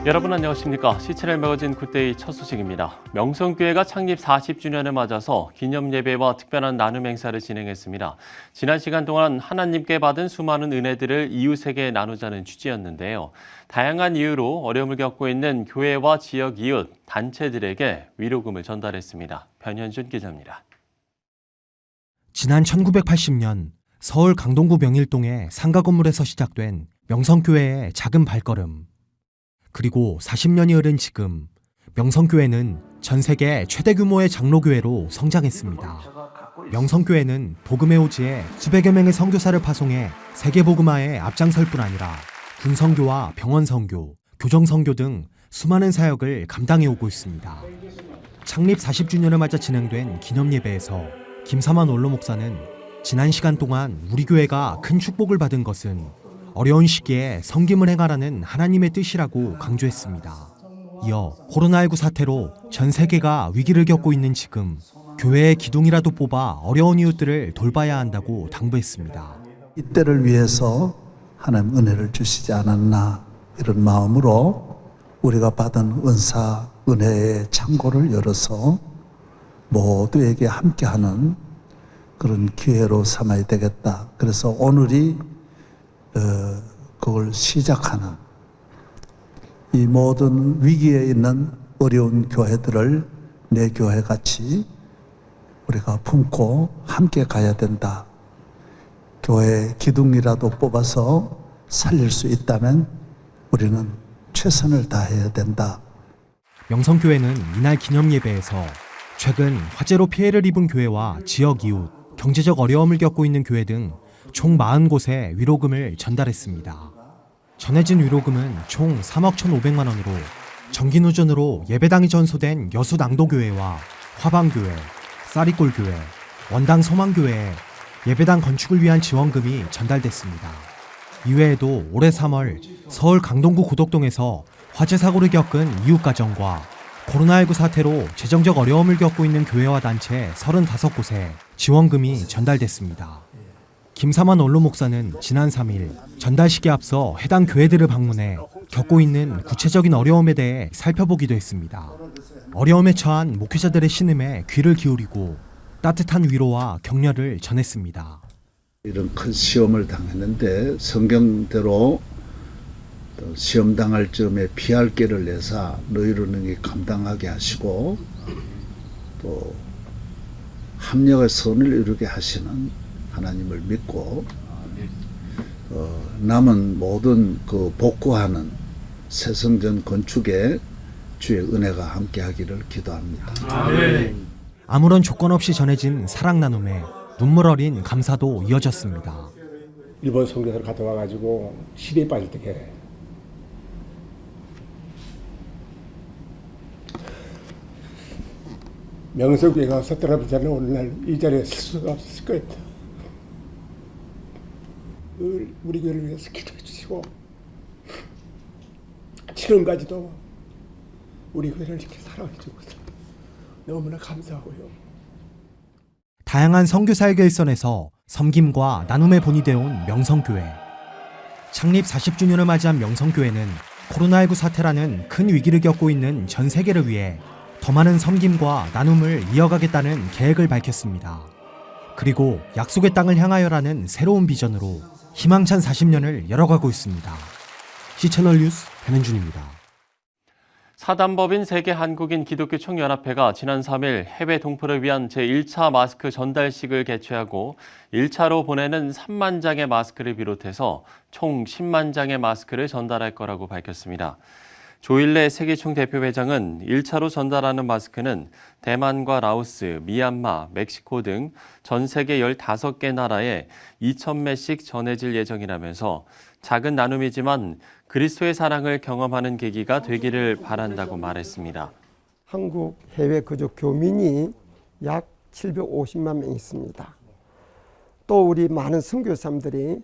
여러분 안녕하십니까? C7 매거진 굿데이 첫 소식입니다. 명성교회가 창립 40주년을 맞아서 기념 예배와 특별한 나눔 행사를 진행했습니다. 지난 시간 동안 하나님께 받은 수많은 은혜들을 이웃에게 나누자는 취지였는데요. 다양한 이유로 어려움을 겪고 있는 교회와 지역 이웃, 단체들에게 위로금을 전달했습니다. 변현준 기자입니다. 지난 1980년 서울 강동구 명일동의 상가 건물에서 시작된 명성교회의 작은 발걸음. 그리고 40년이 흐른 지금 명성교회는 전 세계 최대 규모의 장로교회로 성장했습니다. 명성교회는 복음의 오지에 수백여 명의 선교사를 파송해 세계복음화에 앞장설 뿐 아니라 군선교와 병원선교, 교정선교 등 수많은 사역을 감당해 오고 있습니다. 창립 40주년을 맞아 진행된 기념예배에서 김사만 원로 목사는 지난 시간 동안 우리 교회가 큰 축복을 받은 것은 어려운 시기에 섬김을 행하라는 하나님의 뜻이라고 강조했습니다. 이어 코로나19 사태로 전 세계가 위기를 겪고 있는 지금 교회의 기둥이라도 뽑아 어려운 이웃들을 돌봐야 한다고 당부했습니다. 이때를 위해서 하나님 은혜를 주시지 않았나 이런 마음으로 우리가 받은 은사, 은혜의 창고를 열어서 모두에게 함께하는 그런 기회로 삼아야 되겠다. 그래서 오늘이 그걸 시작하는 이 모든 위기에 있는 어려운 교회들을 내 교회같이 우리가 품고 함께 가야 된다. 교회 기둥이라도 뽑아서 살릴 수 있다면 우리는 최선을 다해야 된다. 명성교회는 이날 기념예배에서 최근 화재로 피해를 입은 교회와 지역 이웃, 경제적 어려움을 겪고 있는 교회 등 총 40곳에 위로금을 전달했습니다. 전해진 위로금은 총 3억 1,500만 원으로 정기누전으로 예배당이 전소된 여수낭도교회와 화방교회, 쌀이골교회, 원당 소망교회에 예배당 건축을 위한 지원금이 전달됐습니다. 이외에도 올해 3월 서울 강동구 고덕동에서 화재 사고를 겪은 이웃가정과 코로나19 사태로 재정적 어려움을 겪고 있는 교회와 단체 35곳에 지원금이 전달됐습니다. 김사만 원로 목사는 지난 3일 전달식에 앞서 해당 교회들을 방문해 겪고 있는 구체적인 어려움에 대해 살펴보기도 했습니다. 어려움에 처한 목회자들의 신음에 귀를 기울이고 따뜻한 위로와 격려를 전했습니다. 이런 큰 시험을 당했는데 성경대로 시험 당할 점에 피할 길을 내사 너희로 능히 감당하게 하시고 또 합력의 선을 이루게 하시는 하나님을 믿고 남은 모든 그 복구하는 새성전 건축에 주의 은혜가 함께하기를 기도합니다. 아멘. 아무런 조건 없이 전해진 사랑 나눔에 눈물 어린 감사도 이어졌습니다. 일본 선교사를 갔다 와가지고 시대에 빠질 때 명성교회가 서떨어진 자는 오늘날 이 자리에 설 수가 없을 거였다. 우리 교회를 위해서 기도해 주시고 지금까지도 우리 교회를 이렇게 사랑해 주고서 너무나 감사하고요. 다양한 선교사역의 일선에서 섬김과 나눔의 본이 되어온 명성교회. 창립 40주년을 맞이한 명성교회는 코로나19 사태라는 큰 위기를 겪고 있는 전 세계를 위해 더 많은 섬김과 나눔을 이어가겠다는 계획을 밝혔습니다. 그리고 약속의 땅을 향하여라는 새로운 비전으로 희망찬 40년을 열어가고 있습니다. C-채널 뉴스 변현준입니다. 사단법인 세계한국인 기독교 총연합회가 지난 3일 해외 동포를 위한 제1차 마스크 전달식을 개최하고 1차로 보내는 3만 장의 마스크를 비롯해서 총 10만 장의 마스크를 전달할 거라고 밝혔습니다. 조일레 세계총 대표회장은 1차로 전달하는 마스크는 대만과 라오스, 미얀마, 멕시코 등 전 세계 15개 나라에 2,000매씩 전해질 예정이라면서 작은 나눔이지만 그리스도의 사랑을 경험하는 계기가 되기를 바란다고 말했습니다. 한국 해외 거주 교민이 약 750만 명 있습니다. 또 우리 많은 선교사님들이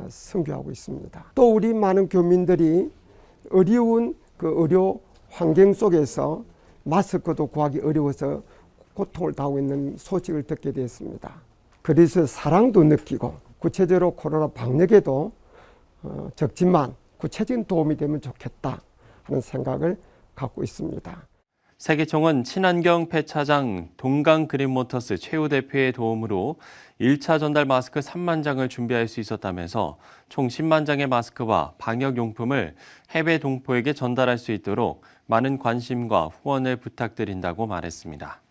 선교하고 있습니다. 또 우리 많은 교민들이 어려운 그 의료 환경 속에서 마스크도 구하기 어려워서 고통을 당하고 있는 소식을 듣게 되었습니다. 그래서 사랑도 느끼고 구체적으로 코로나 방역에도 적지만 구체적인 도움이 되면 좋겠다 하는 생각을 갖고 있습니다. 세계총은 친환경 폐차장 동강 그린모터스 최우 대표의 도움으로 1차 전달 마스크 3만 장을 준비할 수 있었다면서 총 10만 장의 마스크와 방역용품을 해외 동포에게 전달할 수 있도록 많은 관심과 후원을 부탁드린다고 말했습니다.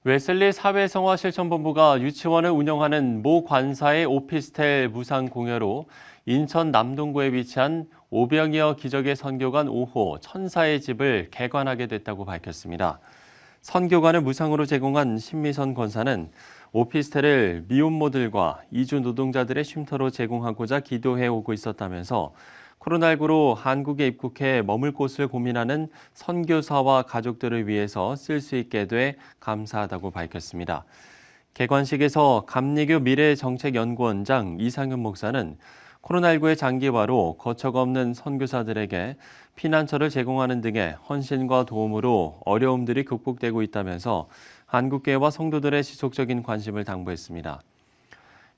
웨슬리 사회성화실천본부가 유치원을 운영하는 모 관사의 오피스텔 무상 공여로 인천 남동구에 위치한 오병이어 기적의 선교관 5호 천사의 집을 개관하게 됐다고 밝혔습니다. 선교관을 무상으로 제공한 신미선 권사는 오피스텔을 미혼모들과 이주 노동자들의 쉼터로 제공하고자 기도해 오고 있었다면서 코로나19로 한국에 입국해 머물 곳을 고민하는 선교사와 가족들을 위해서 쓸 수 있게 돼 감사하다고 밝혔습니다. 개관식에서 감리교 미래정책연구원장 이상현 목사는 코로나19의 장기화로 거처가 없는 선교사들에게 피난처를 제공하는 등의 헌신과 도움으로 어려움들이 극복되고 있다면서 한국교회와 성도들의 지속적인 관심을 당부했습니다.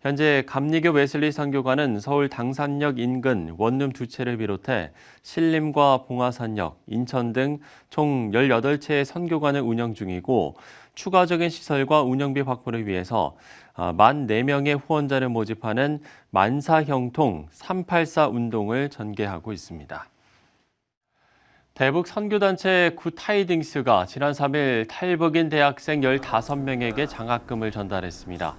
현재 감리교 웨슬리 선교관은 서울 당산역 인근 원룸 2채를 비롯해 신림과 봉화산역, 인천 등 총 18채의 선교관을 운영 중이고 추가적인 시설과 운영비 확보를 위해서 만 4명의 후원자를 모집하는 만사형통 384 운동을 전개하고 있습니다. 대북 선교단체 굿타이딩스가 지난 3일 탈북인 대학생 15명에게 장학금을 전달했습니다.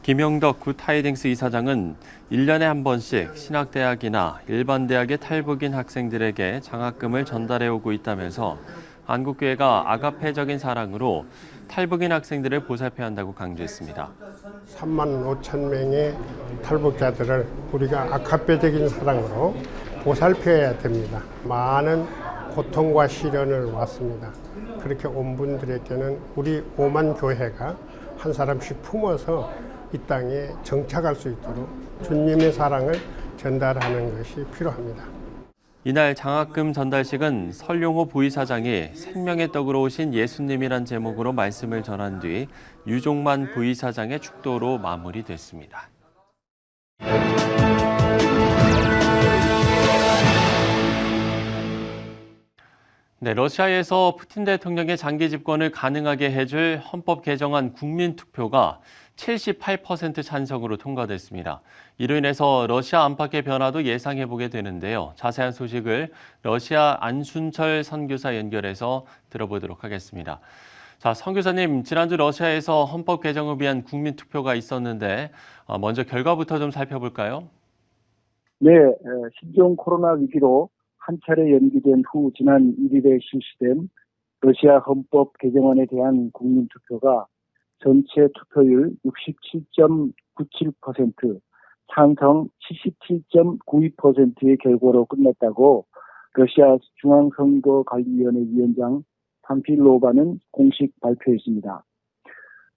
김영덕 굿타이딩스 이사장은 1년에 한 번씩 신학대학이나 일반 대학의 탈북인 학생들에게 장학금을 전달해 오고 있다면서 한국교회가 아가페적인 사랑으로 탈북인 학생들을 보살펴야 한다고 강조했습니다. 3만 5천 명의 탈북자들을 우리가 아카페적인 사랑으로 보살펴야 됩니다. 많은 고통과 시련을 왔습니다. 그렇게 온 분들에게는 우리 오만 교회가 한 사람씩 품어서 이 땅에 정착할 수 있도록 주님의 사랑을 전달하는 것이 필요합니다. 이날 장학금 전달식은 설용호 부이사장이 생명의 떡으로 오신 예수님이란 제목으로 말씀을 전한 뒤 유종만 부이사장의 축도로 마무리됐습니다. 네, 러시아에서 푸틴 대통령의 장기 집권을 가능하게 해줄 헌법 개정안 국민투표가 78% 찬성으로 통과됐습니다. 이로 인해서 러시아 안팎의 변화도 예상해보게 되는데요. 자세한 소식을 러시아 안순철 선교사 연결해서 들어보도록 하겠습니다. 자, 선교사님, 지난주 러시아에서 헌법 개정을 위한 국민투표가 있었는데 먼저 결과부터 좀 살펴볼까요? 네, 신종 코로나 위기로 한 차례 연기된 후 지난 1일에 실시된 러시아 헌법 개정안에 대한 국민투표가 전체 투표율 67.97%, 찬성 77.92%의 결과로 끝났다고 러시아 중앙선거관리위원회 위원장 판필로바는 공식 발표했습니다.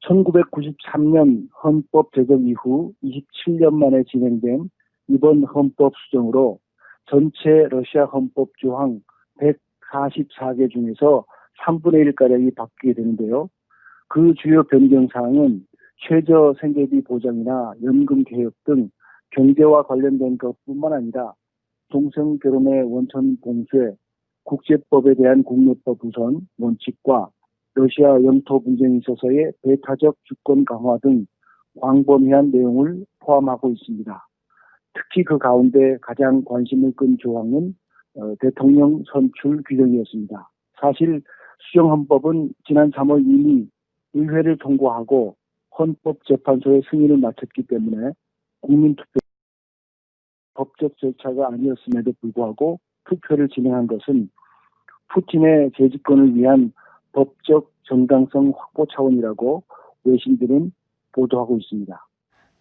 1993년 헌법 제정 이후 27년 만에 진행된 이번 헌법 수정으로 전체 러시아 헌법 조항 144개 중에서 3분의 1가량이 바뀌게 되는데요. 그 주요 변경사항은 최저 생계비 보장이나 연금 개혁 등 경제와 관련된 것뿐만 아니라 동성 결혼의 원천 봉쇄, 국제법에 대한 국내법 우선 원칙과 러시아 영토 분쟁에 있어서의 배타적 주권 강화 등 광범위한 내용을 포함하고 있습니다. 특히 그 가운데 가장 관심을 끈 조항은 대통령 선출 규정이었습니다. 사실 수정헌법은 지난 3월 이미 의회를 통과하고 헌법재판소의 승인을 마쳤기 때문에 국민투표 법적 절차가 아니었음에도 불구하고 투표를 진행한 것은 푸틴의 재집권을 위한 법적 정당성 확보 차원이라고 외신들은 보도하고 있습니다.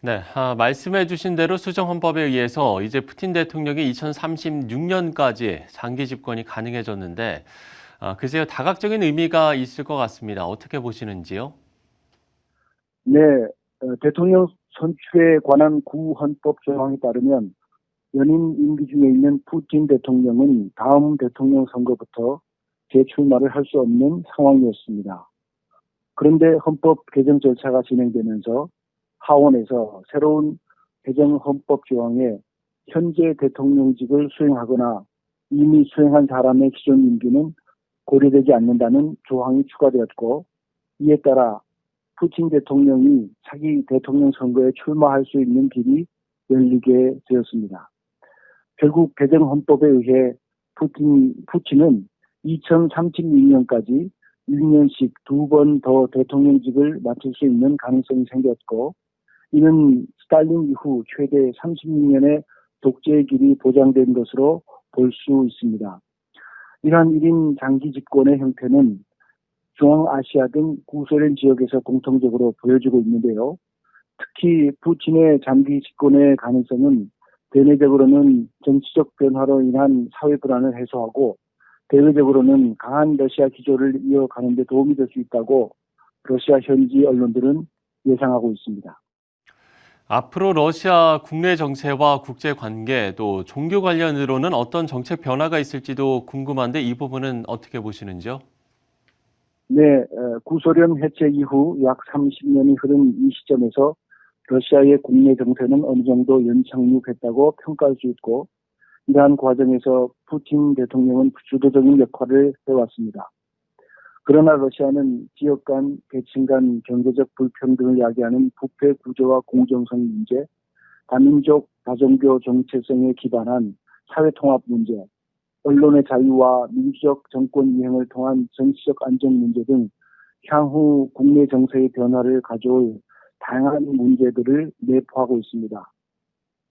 네, 말씀해 주신 대로 수정헌법에 의해서 이제 푸틴 대통령이 2036년까지 장기 집권이 가능해졌는데 글쎄요, 다각적인 의미가 있을 것 같습니다. 어떻게 보시는지요? 네, 대통령 선출에 관한 구헌법 조항에 따르면 연임 임기 중에 있는 푸틴 대통령은 다음 대통령 선거부터 재출마를 할 수 없는 상황이었습니다. 그런데 헌법 개정 절차가 진행되면서 하원에서 새로운 개정 헌법 조항에 현재 대통령직을 수행하거나 이미 수행한 사람의 기존 임기는 고려되지 않는다는 조항이 추가되었고, 이에 따라 푸틴 대통령이 차기 대통령 선거에 출마할 수 있는 길이 열리게 되었습니다. 결국 개정 헌법에 의해 푸틴은 2036년까지 6년씩 2번 더 대통령직을 맡을 수 있는 가능성이 생겼고, 이는 스탈린 이후 최대 36년의 독재의 길이 보장된 것으로 볼 수 있습니다. 이러한 1인 장기 집권의 형태는 중앙아시아 등 구소련 지역에서 공통적으로 보여지고 있는데요. 특히 푸틴의 장기 집권의 가능성은 대내적으로는 정치적 변화로 인한 사회 불안을 해소하고, 대외적으로는 강한 러시아 기조를 이어가는 데 도움이 될 수 있다고 러시아 현지 언론들은 예상하고 있습니다. 앞으로 러시아 국내 정세와 국제 관계 또 종교 관련으로는 어떤 정책 변화가 있을지도 궁금한데 이 부분은 어떻게 보시는지요? 네, 구소련 해체 이후 약 30년이 흐른 이 시점에서 러시아의 국내 정세는 어느 정도 연착륙했다고 평가할 수 있고, 이러한 과정에서 푸틴 대통령은 주도적인 역할을 해왔습니다. 그러나 러시아는 지역 간, 계층 간 경제적 불평등을 야기하는 부패 구조와 공정성 문제, 다민족, 다종교 정체성에 기반한 사회통합 문제, 언론의 자유와 민주적 정권 이행을 통한 정치적 안정 문제 등 향후 국내 정세의 변화를 가져올 다양한 문제들을 내포하고 있습니다.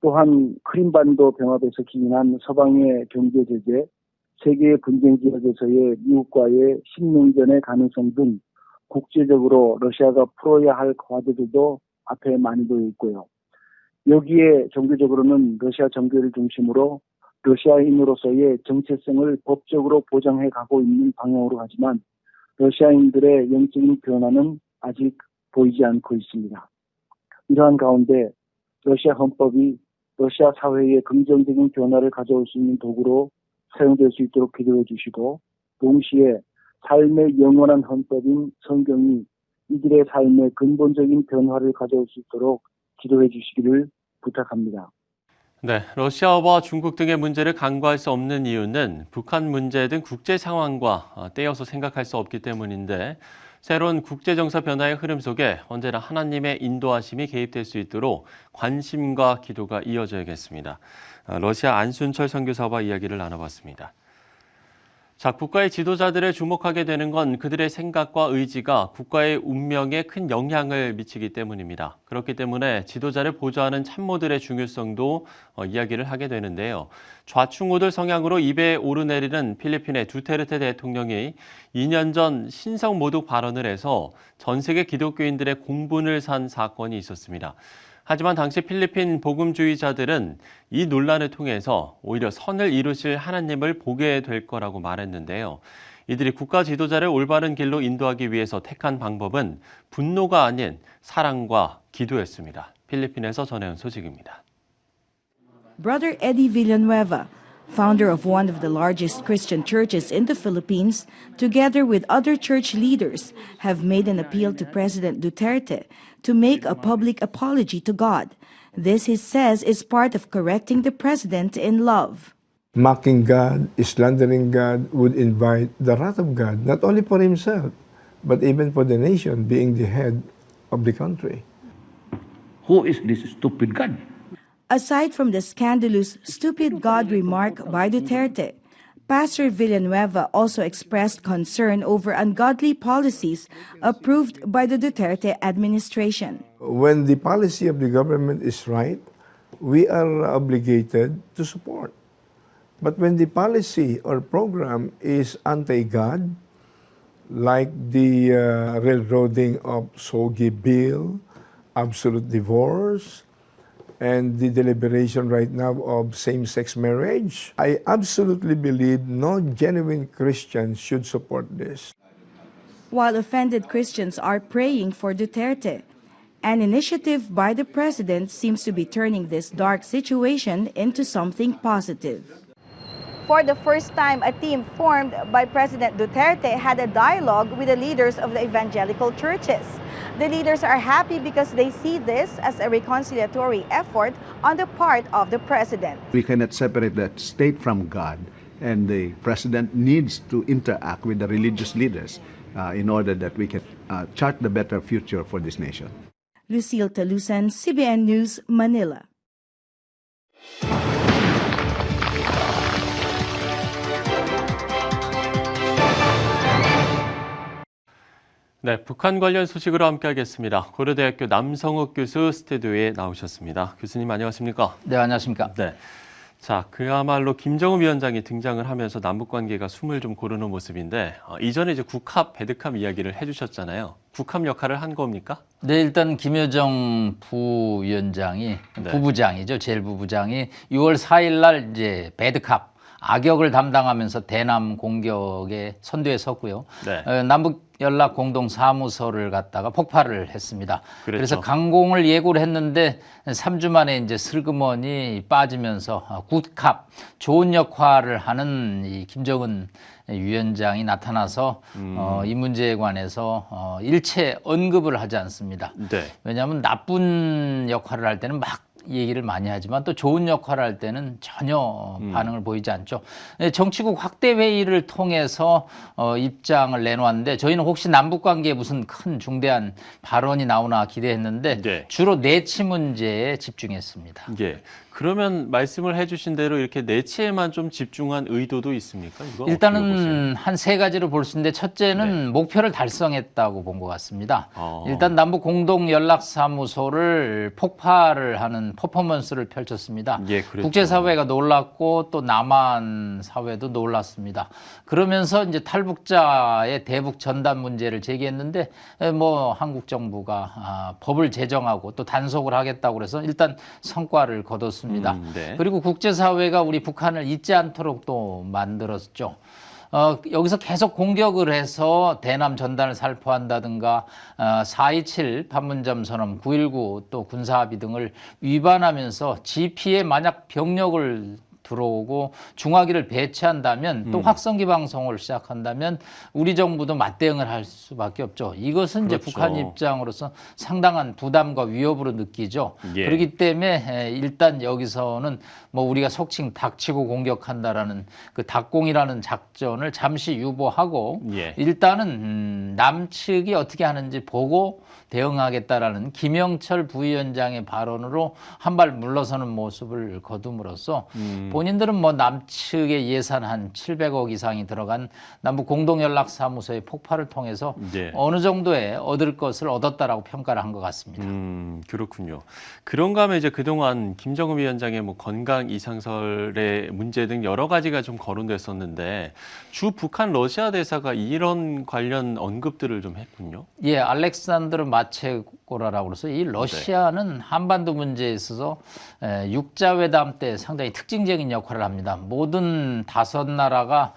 또한 크림반도 병합에서 기인한 서방의 경제 제재, 세계의 분쟁 지역에서의 미국과의 신냉전의 가능성 등 국제적으로 러시아가 풀어야 할 과제들도 앞에 많이 놓여 있고요. 여기에 종교적으로는 러시아 정교를 중심으로 러시아인으로서의 정체성을 법적으로 보장해 가고 있는 방향으로 가지만, 러시아인들의 영적인 변화는 아직 보이지 않고 있습니다. 이러한 가운데 러시아 헌법이 러시아 사회에 긍정적인 변화를 가져올 수 있는 도구로 사용될 수 있도록 기도해 주시고, 동시에 삶의 영원한 헌법인 성경이 이들의 삶에 근본적인 변화를 가져올 수 있도록 기도해 주시기를 부탁합니다. 네, 러시아와 중국 등의 문제를 간과할 수 없는 이유는 북한 문제 등 국제 상황과 떼어서 생각할 수 없기 때문인데, 새로운 국제정세 변화의 흐름 속에 언제나 하나님의 인도하심이 개입될 수 있도록 관심과 기도가 이어져야겠습니다. 러시아 안순철 선교사와 이야기를 나눠봤습니다. 자, 국가의 지도자들을 주목하게 되는 건 그들의 생각과 의지가 국가의 운명에 큰 영향을 미치기 때문입니다. 그렇기 때문에 지도자를 보좌하는 참모들의 중요성도 이야기를 하게 되는데요. 좌충우돌 성향으로 입에 오르내리는 필리핀의 두테르테 대통령이 2년 전 신성 모독 발언을 해서 전 세계 기독교인들의 공분을 산 사건이 있었습니다. 하지만 당시 필리핀 복음주의자들은 이 논란을 통해서 오히려 선을 이루실 하나님을 보게 될 거라고 말했는데요. 이들이 국가 지도자를 올바른 길로 인도하기 위해서 택한 방법은 분노가 아닌 사랑과 기도였습니다. 필리핀에서 전해온 소식입니다. Brother Eddie Villanueva, founder of one of the largest Christian churches in the Philippines, together with other church leaders, have made an appeal to President Duterte to make a public apology to God. This, he says, is part of correcting the president in love. Mocking God, slandering God would invite the wrath of God, not only for himself, but even for the nation, being the head of the country. Who is this stupid God? Aside from the scandalous stupid God remark by Duterte, Pastor Villanueva also expressed concern over ungodly policies approved by the Duterte administration. When the policy of the government is right, we are obligated to support. But when the policy or program is anti-God, like the railroading of SOGI bill, absolute divorce, and the deliberation right now of same-sex marriage, I absolutely believe no genuine Christian should support this. While offended Christians are praying for Duterte, an initiative by the president seems to be turning this dark situation into something positive. For the first time, a team formed by President Duterte had a dialogue with the leaders of the evangelical churches. The leaders are happy because they see this as a reconciliatory effort on the part of the president. We cannot separate the state from God, and the president needs to interact with the religious leaders in order that we can chart the better future for this nation. Lucille Talusan, CBN News, Manila. 네, 북한 관련 소식으로 함께하겠습니다. 고려대학교 남성욱 교수 스튜디오에 나오셨습니다. 교수님 안녕하십니까? 네, 안녕하십니까? 네. 자, 그야말로 김정은 위원장이 등장을 하면서 남북 관계가 숨을 좀 고르는 모습인데 이전에 이제 국합, 배드캅 이야기를 해주셨잖아요. 국합 역할을 한 겁니까? 네, 일단 김여정 부위원장이 부부장이죠, 제일 부부장이 6월 4일 날 이제 배드캅 악역을 담당하면서 대남 공격에 선두에 섰고요. 네. 남북 연락 공동 사무소를 갖다가 폭발을 했습니다. 그래서 강공을 예고를 했는데 3주 만에 이제 슬그머니 빠지면서 굿캅, 좋은 역할을 하는 이 김정은 위원장이 나타나서 이 문제에 관해서 일체 언급을 하지 않습니다. 네. 왜냐하면 나쁜 역할을 할 때는 막 얘기를 많이 하지만 또 좋은 역할을 할 때는 전혀 반응을 보이지 않죠. 정치국 확대 회의를 통해서 입장을 내놓았는데 저희는 혹시 남북 관계에 무슨 큰 중대한 발언이 나오나 기대했는데 네. 주로 내치 문제에 집중했습니다. 예. 그러면 말씀을 해주신 대로 이렇게 내치에만 좀 집중한 의도도 있습니까? 이거 일단은 한 세 가지로 볼 수 있는데 첫째는 목표를 달성했다고 본 것 같습니다. 일단 남북 공동 연락사무소를 폭발을 하는 퍼포먼스를 펼쳤습니다. 예, 그렇죠. 국제사회가 놀랐고 또 남한 사회도 놀랐습니다. 그러면서 이제 탈북자의 대북 전단 문제를 제기했는데 뭐 한국 정부가 법을 제정하고 또 단속을 하겠다고 그래서 일단 성과를 거뒀습니다. 네. 그리고 국제사회가 우리 북한을 잊지 않도록 또 만들었죠. 여기서 계속 공격을 해서 대남 전단을 살포한다든가 4.27 판문점 선언, 9.19 또 군사합의 등을 위반하면서 GP에 만약 병력을 들어오고 중화기를 배치한다면 또 확성기 방송을 시작한다면 우리 정부도 맞대응을 할 수밖에 없죠. 이것은 그렇죠. 이제 북한 입장으로서 상당한 부담과 위협으로 느끼죠. 예. 그렇기 때문에 일단 여기서는 뭐 우리가 속칭 닥치고 공격한다라는 그 닥공이라는 작전을 잠시 유보하고 예. 일단은 남측이 어떻게 하는지 보고 대응하겠다라는 김영철 부위원장의 발언으로 한 발 물러서는 모습을 거둠으로써 본인들은 뭐 남측의 예산 한 700억 이상이 들어간 남북 공동연락사무소의 폭발을 통해서 네. 어느 정도의 얻을 것을 얻었다라고 평가를 한 것 같습니다. 그렇군요. 그런가 하면 이제 그동안 김정은 위원장의 뭐 건강 이상설의 문제 등 여러 가지가 좀 거론됐었는데 주 북한 러시아 대사가 이런 관련 언급들을 좀 했군요. 예, 알렉산드르 마체고라라고 그래서 이 러시아는 한반도 문제에 있어서 육자회담 때 상당히 특징적인 역할을 합니다. 모든 5나라가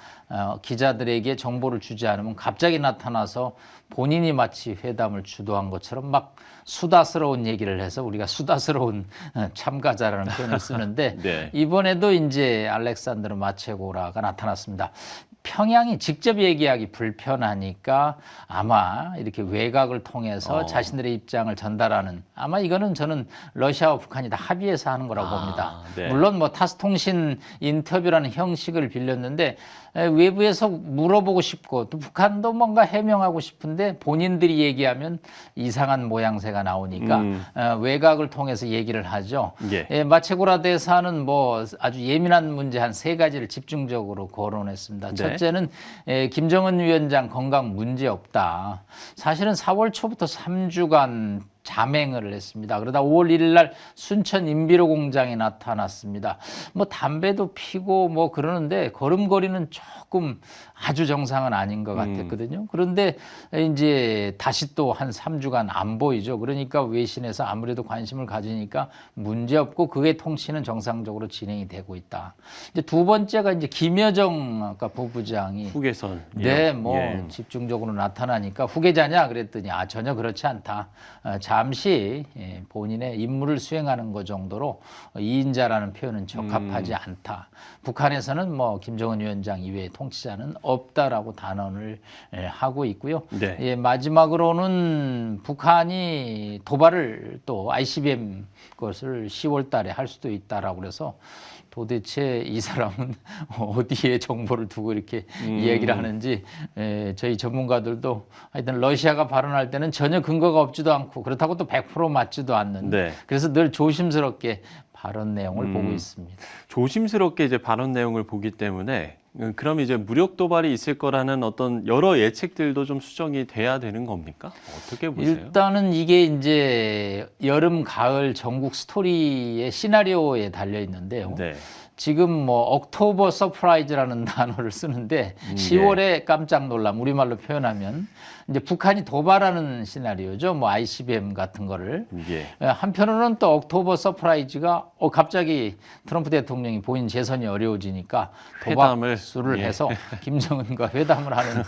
기자들에게 정보를 주지 않으면 갑자기 나타나서 본인이 마치 회담을 주도한 것처럼 막 수다스러운 얘기를 해서 우리가 수다스러운 참가자라는 표현을 쓰는데 네. 이번에도 이제 알렉산드르 마체고라가 나타났습니다. 평양이 직접 얘기하기 불편하니까 아마 이렇게 외곽을 통해서 자신들의 입장을 전달하는 아마 이거는 저는 러시아와 북한이 다 합의해서 하는 거라고 봅니다. 네. 물론 뭐 타스통신 인터뷰라는 형식을 빌렸는데 외부에서 물어보고 싶고 또 북한도 뭔가 해명하고 싶은데 본인들이 얘기하면 이상한 모양새가 나오니까 외곽을 통해서 얘기를 하죠. 예. 마체고라 대사는 뭐 아주 예민한 문제 한 3가지를 집중적으로 거론했습니다. 네. 첫째는 김정은 위원장 건강 문제 없다. 사실은 4월 초부터 3주간 잠행을 했습니다. 그러다 5월 1일 날 순천 인비료 공장에 나타났습니다. 뭐 담배도 피고 뭐 그러는데 걸음걸이는 조금 아주 정상은 아닌 것 같았거든요. 그런데 이제 다시 또 한 3주간 안 보이죠. 그러니까 외신에서 아무래도 관심을 가지니까 문제 없고 그의 통신은 정상적으로 진행이 되고 있다. 이제 두 번째가 이제 김여정 아까 부부장이 후계선. 네, 뭐 집중적으로 나타나니까 후계자냐 그랬더니 전혀 그렇지 않다. 잠시 본인의 임무를 수행하는 것 정도로 2인자라는 표현은 적합하지 않다. 북한에서는 뭐 김정은 위원장 이외의 통치자는 없다라고 단언을 하고 있고요. 네. 예, 마지막으로는 북한이 도발을 또 ICBM 것을 10월 달에 할 수도 있다라고 그래서 도대체 이 사람은 어디에 정보를 두고 이렇게 이야기를 하는지 저희 전문가들도 하여튼 러시아가 발언할 때는 전혀 근거가 없지도 않고 그렇다고 또 100% 맞지도 않는 네. 그래서 늘 조심스럽게 발언 내용을 보고 있습니다. 조심스럽게 이제 발언 내용을 보기 때문에 그럼 이제 무력 도발이 있을 거라는 어떤 여러 예측들도 좀 수정이 돼야 되는 겁니까? 어떻게 보세요? 일단은 이게 이제 여름, 가을 전국 스토리의 시나리오에 달려 있는데요. 네. 지금 뭐 옥토버 서프라이즈라는 단어를 쓰는데 10월에 깜짝 놀람 우리말로 표현하면 이제 북한이 도발하는 시나리오죠. 뭐 ICBM 같은 거를. 한편으로는 또 옥토버 서프라이즈가 갑자기 트럼프 대통령이 본인 재선이 어려워지니까 도박수를 해서 김정은과 회담을 하는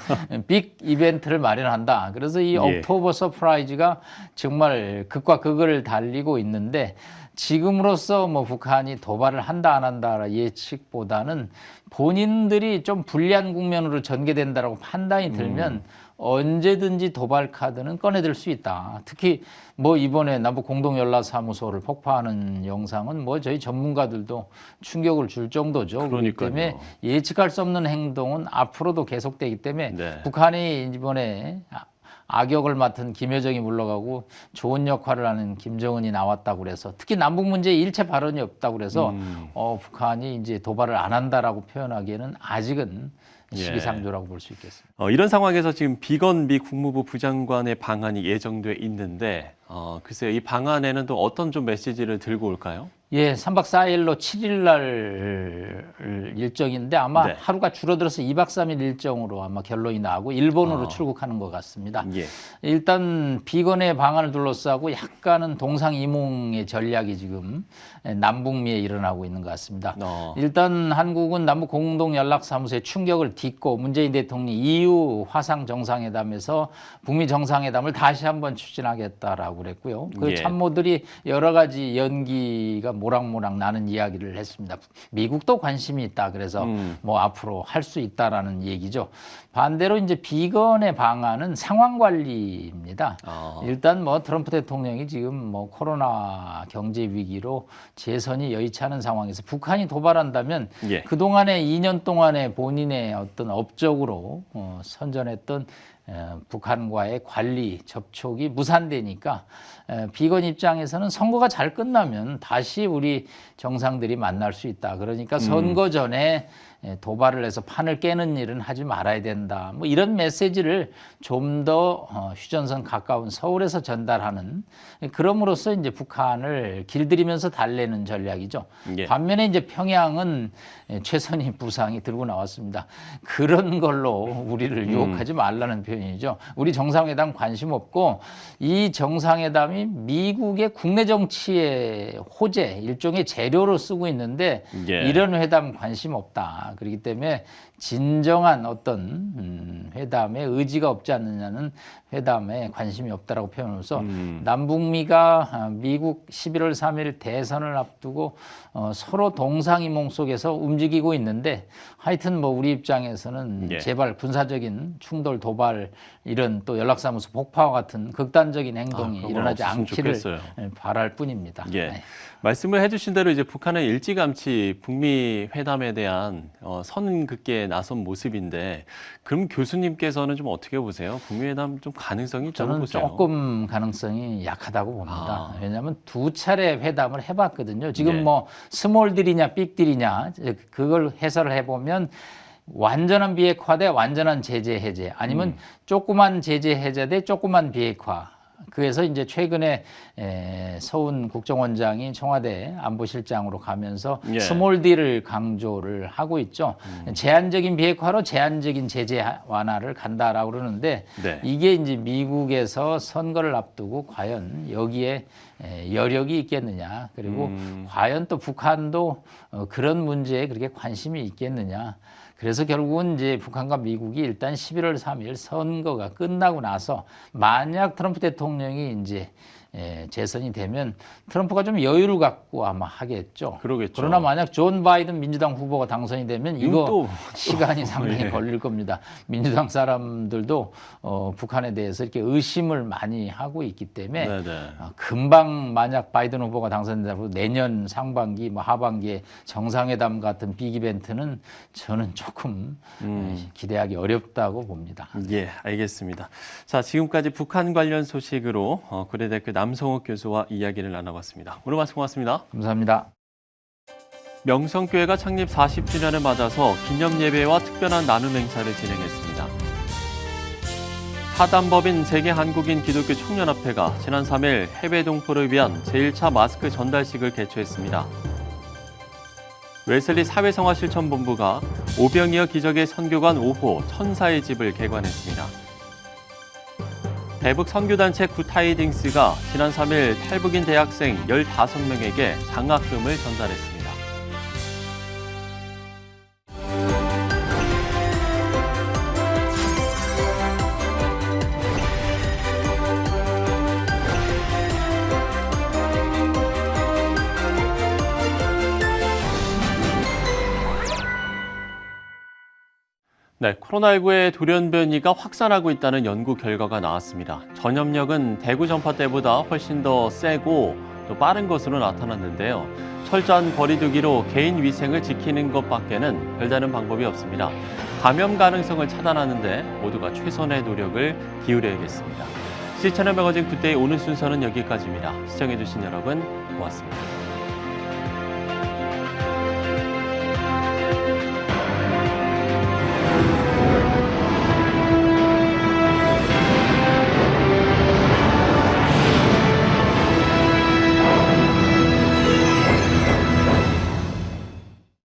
빅 이벤트를 마련한다. 그래서 이 옥토버 서프라이즈가 정말 극과 극을 달리고 있는데 지금으로서 뭐 북한이 도발을 한다 안 한다 예측보다는 본인들이 좀 불리한 국면으로 전개된다라고 판단이 들면 언제든지 도발 카드는 꺼내들 수 있다. 특히 뭐 이번에 남북 공동연락사무소를 폭파하는 영상은 뭐 저희 전문가들도 충격을 줄 정도죠. 그렇기 때문에 예측할 수 없는 행동은 앞으로도 계속되기 때문에 북한이 이번에 악역을 맡은 김여정이 물러가고 좋은 역할을 하는 김정은이 나왔다고 그래서 특히 남북 문제에 일체 발언이 없다고 그래서 북한이 이제 도발을 안 한다라고 표현하기에는 아직은 시기상조라고 볼 수 있겠습니다. 이런 상황에서 지금 비건 미 국무부 부장관의 방한이 예정돼 있는데 글쎄요, 이 방안에는 또 어떤 좀 메시지를 들고 올까요? 예, 3박 4일로 7일 날 일정인데 아마 하루가 줄어들어서 2박 3일 일정으로 아마 결론이 나고 일본으로 출국하는 것 같습니다. 일단 비건의 방안을 둘러싸고 약간은 동상이몽의 전략이 지금 남북미에 일어나고 있는 것 같습니다. 일단 한국은 남북 공동연락사무소의 충격을 딛고 문재인 대통령이 EU 화상 정상회담에서 북미 정상회담을 다시 한번 추진하겠다라고 그랬고요. 그 참모들이 여러 가지 연기가 모락모락 나는 이야기를 했습니다. 미국도 관심이 있다. 그래서 뭐 앞으로 할 수 있다라는 얘기죠. 반대로 이제 비건의 방안은 상황 관리입니다. 일단 뭐 트럼프 대통령이 지금 뭐 코로나 경제 위기로 재선이 여의치 않은 상황에서 북한이 도발한다면 그동안의 2년 동안의 본인의 어떤 업적으로 선전했던 북한과의 관리 접촉이 무산되니까 비건 입장에서는 선거가 잘 끝나면 다시 우리 정상들이 만날 수 있다. 그러니까 선거 전에 도발을 해서 판을 깨는 일은 하지 말아야 된다. 뭐 이런 메시지를 좀 더 휴전선 가까운 서울에서 전달하는 그럼으로써 이제 북한을 길들이면서 달래는 전략이죠. 반면에 이제 평양은 최선희 부상이 들고 나왔습니다. 그런 걸로 우리를 유혹하지 말라는 표현이죠. 우리 정상회담 관심 없고 이 정상회담이 미국의 국내 정치의 호재, 일종의 재료로 쓰고 있는데 이런 회담 관심 없다. 그렇기 때문에 진정한 어떤 회담에 의지가 없지 않느냐는 회담에 관심이 없다라고 표현해서 남북미가 미국 11월 3일 대선을 앞두고 서로 동상이몽 속에서 움직이고 있는데 하여튼 뭐 우리 입장에서는 제발 군사적인 충돌 도발 이런 또 연락사무소 폭파와 같은 극단적인 행동이 일어나지 않기를 바랄 뿐입니다. 말씀을 해주신 대로 이제 북한은 일찌감치 북미 회담에 대한 선긋기에 나선 모습인데 그럼 교수님께서는 좀 어떻게 보세요? 북미 회담 좀 가능성이 있다고 저는 보세요? 조금 가능성이 약하다고 봅니다. 왜냐하면 두 차례 회담을 해봤거든요. 지금 뭐 스몰딜이냐 빅딜이냐 그걸 해설을 해보면 완전한 비핵화 대 완전한 제재 해제 아니면 조그만 제재 해제 대 조그만 비핵화. 그래서 이제 최근에 서훈 국정원장이 청와대 안보실장으로 가면서 스몰 딜을 강조를 하고 있죠. 제한적인 비핵화로 제한적인 제재 완화를 간다라고 그러는데 이게 이제 미국에서 선거를 앞두고 과연 여기에 여력이 있겠느냐. 그리고 과연 또 북한도 그런 문제에 그렇게 관심이 있겠느냐. 그래서 결국은 이제 북한과 미국이 일단 11월 3일 선거가 끝나고 나서 만약 트럼프 대통령이 이제 재선이 되면 트럼프가 좀 여유를 갖고 아마 하겠죠. 그러겠죠. 그러나 만약 존 바이든 민주당 후보가 당선이 되면 이거 또 시간이 상당히 걸릴 겁니다. 민주당 사람들도 북한에 대해서 이렇게 의심을 많이 하고 있기 때문에 금방 만약 바이든 후보가 당선된다고 내년 상반기, 하반기에 정상회담 같은 빅 이벤트는 저는 조금 기대하기 어렵다고 봅니다. 예, 알겠습니다. 자, 지금까지 북한 관련 소식으로 고려대학교 남성욱 교수와 이야기를 나눠봤습니다. 오늘 말씀 고맙습니다. 감사합니다. 명성교회가 창립 40주년을 맞아서 기념예배와 특별한 나눔 행사를 진행했습니다. 사단법인 세계한국인 기독교 총연합회가 지난 3일 해외 동포를 위한 제1차 마스크 전달식을 개최했습니다. 웨슬리 사회성화실천본부가 오병이어 기적의 선교관 5호 천사의 집을 개관했습니다. 대북 선교단체 굿타이딩스가 지난 3일 탈북인 대학생 15명에게 장학금을 전달했습니다. 네, 코로나19의 돌연변이가 확산하고 있다는 연구 결과가 나왔습니다. 전염력은 대구 전파 때보다 훨씬 더 세고 또 빠른 것으로 나타났는데요. 철저한 거리두기로 개인 위생을 지키는 것밖에는 별다른 방법이 없습니다. 감염 가능성을 차단하는 데 모두가 최선의 노력을 기울여야겠습니다. 시청자 매거진 굿데이 오늘 순서는 여기까지입니다. 시청해주신 여러분 고맙습니다.